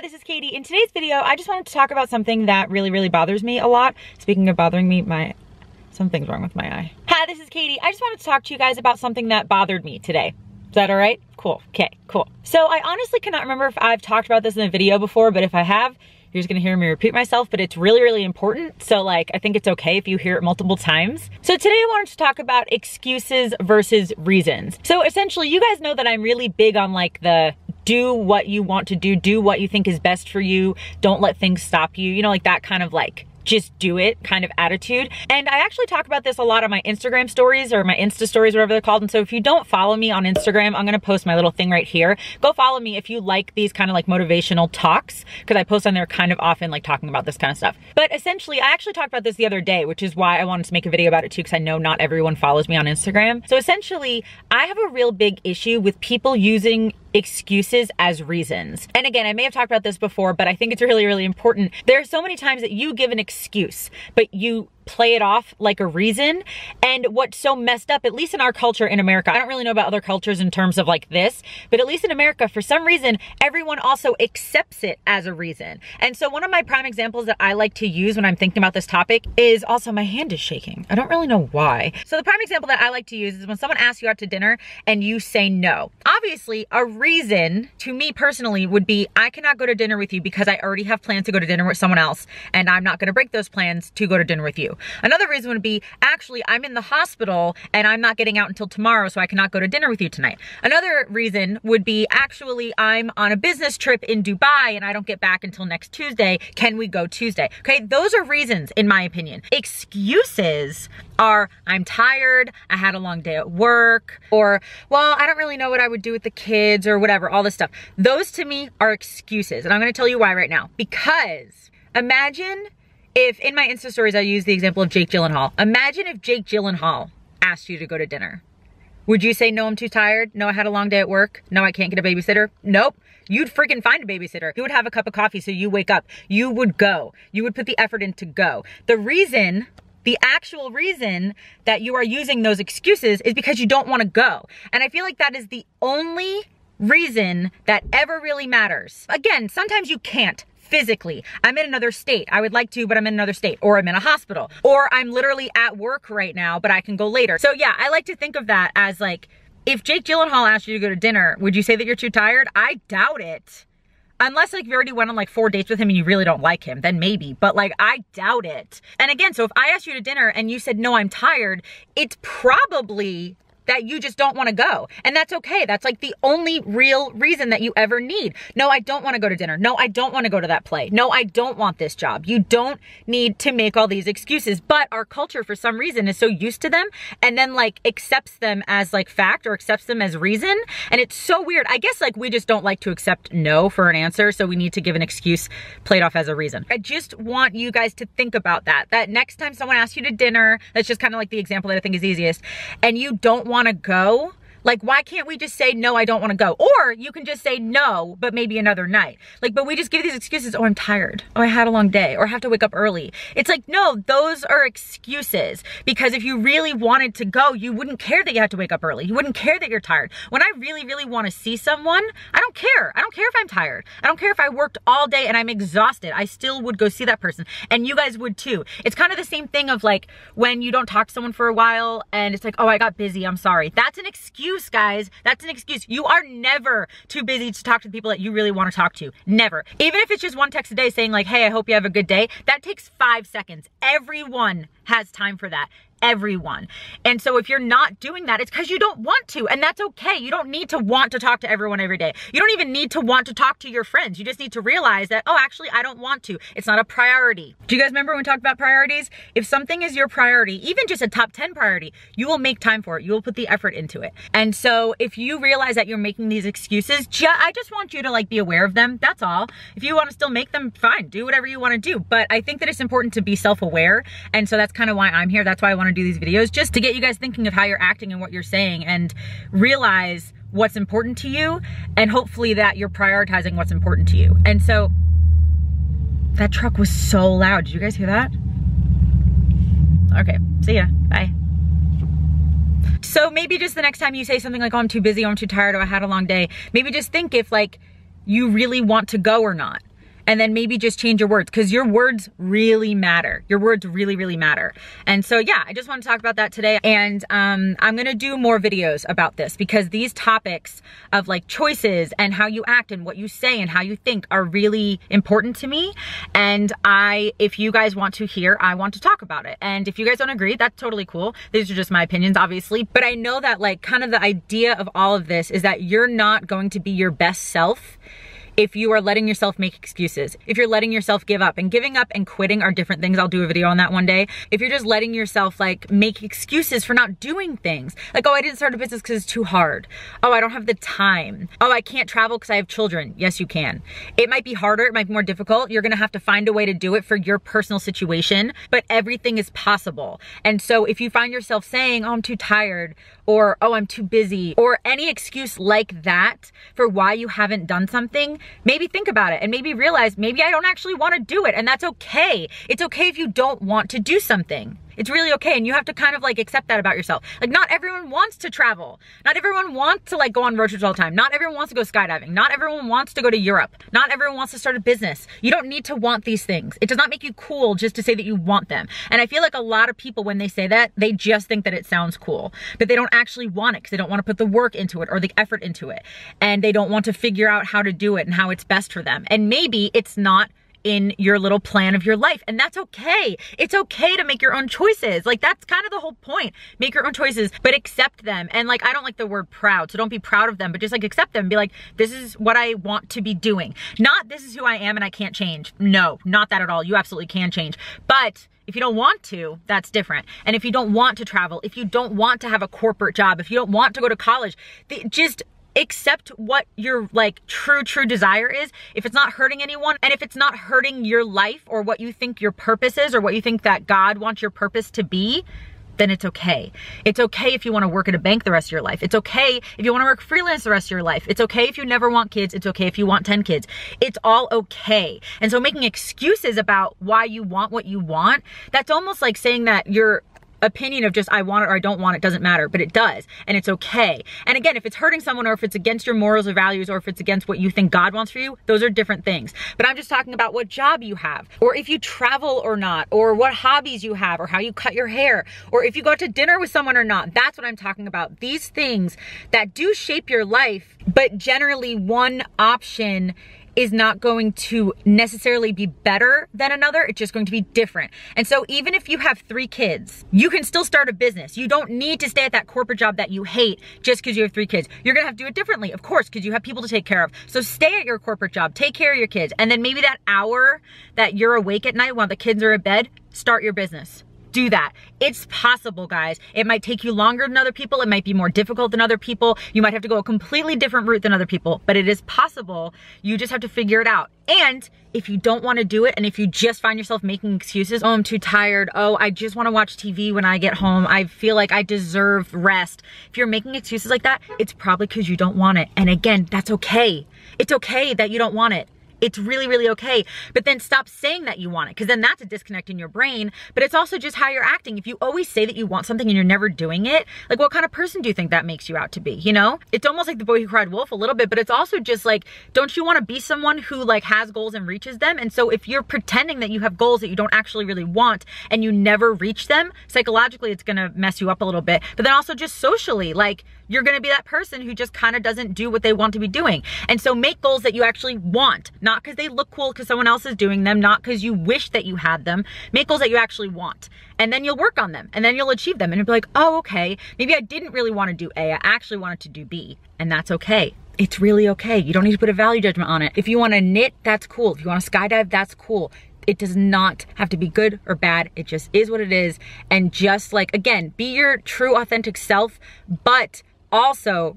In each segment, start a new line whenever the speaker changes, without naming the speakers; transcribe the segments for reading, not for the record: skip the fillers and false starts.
This is Katie. In today's video, I just wanted to talk about something that really bothers me a lot. Speaking of bothering me, something's wrong with my eye. Hi, this is Katie. I just wanted to talk to you guys about something that bothered me today. Is that all right? Cool. Okay, cool. So I honestly cannot remember if I've talked about this in a video before, but if I have, you're just gonna hear me repeat myself, but it's really important. So like, I think it's okay if you hear it multiple times. So today I wanted to talk about excuses versus reasons. So essentially, you guys know that I'm really big on like the do what you want to do what you think is best for you, don't let things stop you, you know, like that kind of like, just do it kind of attitude. And I actually talk about this a lot on my Instagram stories or my Insta stories, whatever they're called. And so if you don't follow me on Instagram, I'm gonna post my little thing right here. Go follow me if you like these kind of like motivational talks, because I post on there kind of often like talking about this kind of stuff. But essentially, I actually talked about this the other day, which is why I wanted to make a video about it too, because I know not everyone follows me on Instagram. So essentially, I have a real big issue with people using excuses as reasons. And again, I may have talked about this before, but I think it's really important. There are so many times that you give an excuse, but you play it off like a reason. And what's so messed up, at least in our culture in America, I don't really know about other cultures in terms of like this, but at least in America, for some reason, everyone also accepts it as a reason. And so one of my prime examples that I like to use when I'm thinking about this topic is also, my hand is shaking. I don't really know why. So the prime example that I like to use is when someone asks you out to dinner and you say no. Obviously, a reason to me personally would be, I cannot go to dinner with you because I already have plans to go to dinner with someone else, and I'm not gonna break those plans to go to dinner with you. Another reason would be, actually, I'm in the hospital and I'm not getting out until tomorrow, so I cannot go to dinner with you tonight. Another reason would be, actually, I'm on a business trip in Dubai and I don't get back until next Tuesday. Can we go Tuesday? Okay, those are reasons, in my opinion. Excuses are, I'm tired, I had a long day at work, or, well, I don't really know what I would do with the kids, or whatever, all this stuff. Those to me are excuses, and I'm gonna tell you why right now. Because imagine if in my Insta stories I use the example of Jake Gyllenhaal. Imagine if Jake Gyllenhaal asked you to go to dinner. Would you say, no, I'm too tired? No, I had a long day at work. No, I can't get a babysitter. Nope. You'd freaking find a babysitter. You would have a cup of coffee so you wake up. You would go. You would put the effort in to go. The actual reason that you are using those excuses is because you don't want to go. And I feel like that is the only reason that ever really matters. Again, sometimes you can't. Physically, I'm in another state. I would like to, but I'm in another state, or I'm in a hospital, or I'm literally at work right now, but I can go later. So yeah, I like to think of that as like, if Jake Gyllenhaal asked you to go to dinner, would you say that you're too tired? I doubt it. Unless like you already went on like 4 dates with him and you really don't like him, then maybe, but like I doubt it. And again, so if I asked you to dinner and you said, no, I'm tired, it's probably that you just don't want to go. And that's okay. That's like the only real reason that you ever need. No, I don't want to go to dinner. No, I don't want to go to that play. No, I don't want this job. You don't need to make all these excuses, but our culture for some reason is so used to them and then like accepts them as like fact or accepts them as reason. And it's so weird. I guess like we just don't like to accept no for an answer. So we need to give an excuse played off as a reason. I just want you guys to think about that next time someone asks you to dinner, that's just kind of like the example that I think is easiest, and you don't want to go, like, why can't we just say, no, I don't want to go? Or you can just say no, but maybe another night. Like, but we just give these excuses. Oh, I'm tired. Oh, I had a long day. Or I have to wake up early. It's like, no, those are excuses. Because if you really wanted to go, you wouldn't care that you had to wake up early. You wouldn't care that you're tired. When I really want to see someone, I don't care. I don't care if I'm tired. I don't care if I worked all day and I'm exhausted. I still would go see that person. And you guys would too. It's kind of the same thing of like, when you don't talk to someone for a while and it's like, oh, I got busy. I'm sorry. That's an excuse. Guys, that's an excuse. You are never too busy to talk to the people that you really want to talk to. Never. Even if it's just one text a day saying like, hey, I hope you have a good day. That takes 5 seconds. Everyone has time for that. Everyone. And so if you're not doing that, it's because you don't want to, and that's okay. You don't need to want to talk to everyone every day. You don't even need to want to talk to your friends. You just need to realize that, oh, actually, I don't want to. It's not a priority. Do you guys remember when we talked about priorities? If something is your priority, even just a top 10 priority, you will make time for it. You will put the effort into it. And so if you realize that you're making these excuses, I just want you to like be aware of them. That's all. If you want to still make them, fine, do whatever you want to do. But I think that it's important to be self-aware. And so that's kind of why I'm here. That's why I want to do these videos, just to get you guys thinking of how you're acting and what you're saying, and realize what's important to you, and hopefully that you're prioritizing what's important to you. And so that truck was so loud. Did you guys hear that? Okay, see ya, bye. So maybe just the next time you say something like, oh, I'm too busy, or I'm too tired, or I had a long day, maybe just think if like you really want to go or not. and then maybe just change your words, because your words really matter. Your words really, really matter. And so yeah, I just want to talk about that today. And I'm gonna do more videos about this, because these topics of like choices and how you act and what you say and how you think are really important to me. And if you guys want to hear, I want to talk about it. And if you guys don't agree, that's totally cool. These are just my opinions, obviously. But I know that like kind of the idea of all of this is that you're not going to be your best self if you are letting yourself make excuses, if you're letting yourself give up. And giving up and quitting are different things. I'll do a video on that one day. If you're just letting yourself like make excuses for not doing things, like, oh, I didn't start a business because it's too hard. Oh, I don't have the time. Oh, I can't travel because I have children. Yes, you can. It might be harder, it might be more difficult. You're gonna have to find a way to do it for your personal situation, but everything is possible. And so if you find yourself saying, oh, I'm too tired, or oh, I'm too busy, or any excuse like that for why you haven't done something, maybe think about it and maybe realize maybe I don't actually want to do it, and that's okay. It's okay if you don't want to do something. It's really okay, and you have to kind of like accept that about yourself. Like, not everyone wants to travel. Not everyone wants to like go on road trips all the time. Not everyone wants to go skydiving. Not everyone wants to go to Europe. Not everyone wants to start a business. You don't need to want these things. It does not make you cool just to say that you want them. And I feel like a lot of people, when they say that, they just think that it sounds cool, but they don't actually want it because they don't want to put the work into it or the effort into it. And they don't want to figure out how to do it and how it's best for them. And maybe it's not in your little plan of your life, and that's okay. It's okay to make your own choices. Like, that's kind of the whole point. Make your own choices, but accept them. And like, I don't like the word proud, so don't be proud of them, but just like accept them. Be like, this is what I want to be doing. Not this is who I am and I can't change. No, not that at all. You absolutely can change. But if you don't want to, that's different. And if you don't want to travel, if you don't want to have a corporate job, if you don't want to go to college, just accept what your like true desire is. If it's not hurting anyone, and if it's not hurting your life or what you think your purpose is or what you think that God wants your purpose to be, then it's okay. It's okay if you want to work at a bank the rest of your life. It's okay if you want to work freelance the rest of your life. It's okay if you never want kids. It's okay if you want 10 kids. It's all okay. And so making excuses about why you want what you want, that's almost like saying that your opinion of just I want it or I don't want it doesn't matter, but it does, and it's okay. And again, if it's hurting someone, or if it's against your morals or values, or if it's against what you think God wants for you, those are different things. But I'm just talking about what job you have, or if you travel or not, or what hobbies you have, or how you cut your hair, or if you go out to dinner with someone or not. That's what I'm talking about. These things that do shape your life, but generally one option is not going to necessarily be better than another. It's just going to be different. And so even if you have 3 kids, you can still start a business. You don't need to stay at that corporate job that you hate just because you have 3 kids. You're gonna have to do it differently, of course, because you have people to take care of. So stay at your corporate job, take care of your kids, and then maybe that hour that you're awake at night while the kids are in bed, start your business. Do that. It's possible, guys. It might take you longer than other people. It might be more difficult than other people. You might have to go a completely different route than other people, but it is possible. You just have to figure it out. And if you don't want to do it, and if you just find yourself making excuses, oh, I'm too tired. Oh, I just want to watch TV when I get home. I feel like I deserve rest. If you're making excuses like that, it's probably because you don't want it. And again, that's okay. It's okay that you don't want it. It's really, really okay. But then stop saying that you want it, because then that's a disconnect in your brain. But it's also just how you're acting. If you always say that you want something and you're never doing it, like, what kind of person do you think that makes you out to be, you know? It's almost like the boy who cried wolf a little bit, but it's also just like, don't you want to be someone who like has goals and reaches them? And so if you're pretending that you have goals that you don't actually really want and you never reach them, psychologically it's gonna mess you up a little bit. But then also just socially, like, you're gonna be that person who just kind of doesn't do what they want to be doing. And so make goals that you actually want, not because they look cool because someone else is doing them, not because you wish that you had them. Make goals that you actually want, and then you'll work on them, and then you'll achieve them, and you'll be like, oh, okay, maybe I didn't really want to do A, I actually wanted to do B, and that's okay. It's really okay. You don't need to put a value judgment on it. If you want to knit, that's cool. If you want to skydive, that's cool. It does not have to be good or bad. It just is what it is. And just like, again, be your true authentic self, but also,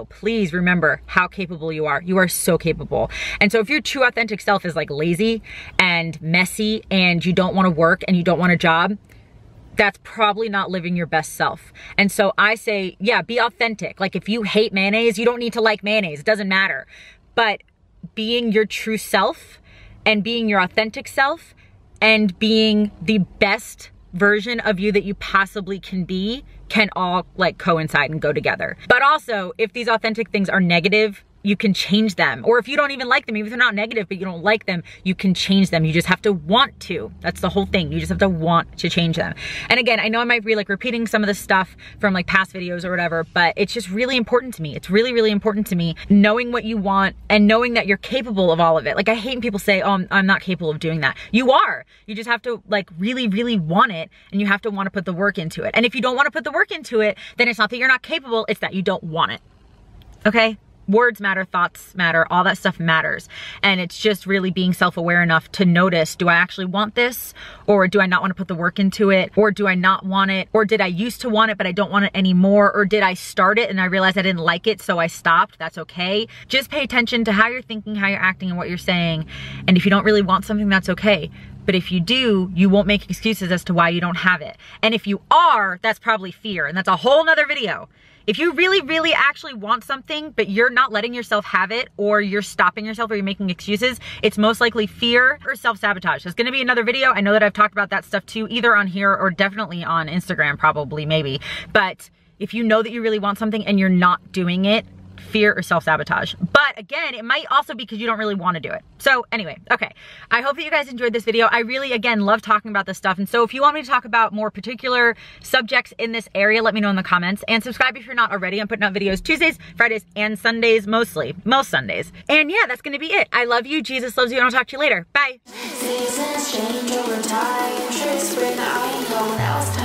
please remember how capable you are. You are so capable. And so if your true authentic self is like lazy and messy and you don't want to work and you don't want a job, that's probably not living your best self. And so I say, yeah, be authentic. Like, if you hate mayonnaise, you don't need to like mayonnaise. It doesn't matter. But being your true self and being your authentic self and being the best version of you that you possibly can be can all like coincide and go together. But also, if these authentic things are negative, you can change them. Or if you don't even like them, even if they're not negative, but you don't like them, you can change them. You just have to want to. That's the whole thing. You just have to want to change them. And again, I know I might be like repeating some of the stuff from like past videos or whatever, but it's just really important to me. It's really, really important to me knowing what you want and knowing that you're capable of all of it. Like I hate when people say, oh, I'm not capable of doing that. You are. You just have to like really, really want it, and you have to want to put the work into it. And if you don't want to put the work into it, then it's not that you're not capable, it's that you don't want it. Okay? Words matter, thoughts matter, all that stuff matters. And it's just really being self-aware enough to notice, do I actually want this? Or do I not want to put the work into it? Or do I not want it? Or did I used to want it, but I don't want it anymore? Or did I start it and I realized I didn't like it, so I stopped? That's okay. Just pay attention to how you're thinking, how you're acting, and what you're saying. And if you don't really want something, that's okay. But if you do, you won't make excuses as to why you don't have it. And if you are, that's probably fear. And that's a whole nother video. If you really, really actually want something, but you're not letting yourself have it, or you're stopping yourself, or you're making excuses, it's most likely fear or self-sabotage. There's gonna be another video. I know that I've talked about that stuff too, either on here or definitely on Instagram, probably, maybe. But if you know that you really want something and you're not doing it, fear or self-sabotage. But again, it might also be because you don't really want to do it. So anyway, okay. I hope that you guys enjoyed this video. I really, again, love talking about this stuff. And so if you want me to talk about more particular subjects in this area, let me know in the comments. And subscribe if you're not already. I'm putting out videos Tuesdays, Fridays, and Sundays mostly. Most Sundays. And yeah, that's going to be it. I love you. Jesus loves you. And I'll talk to you later. Bye. Seasons change over time. Tricks when I know now it's time.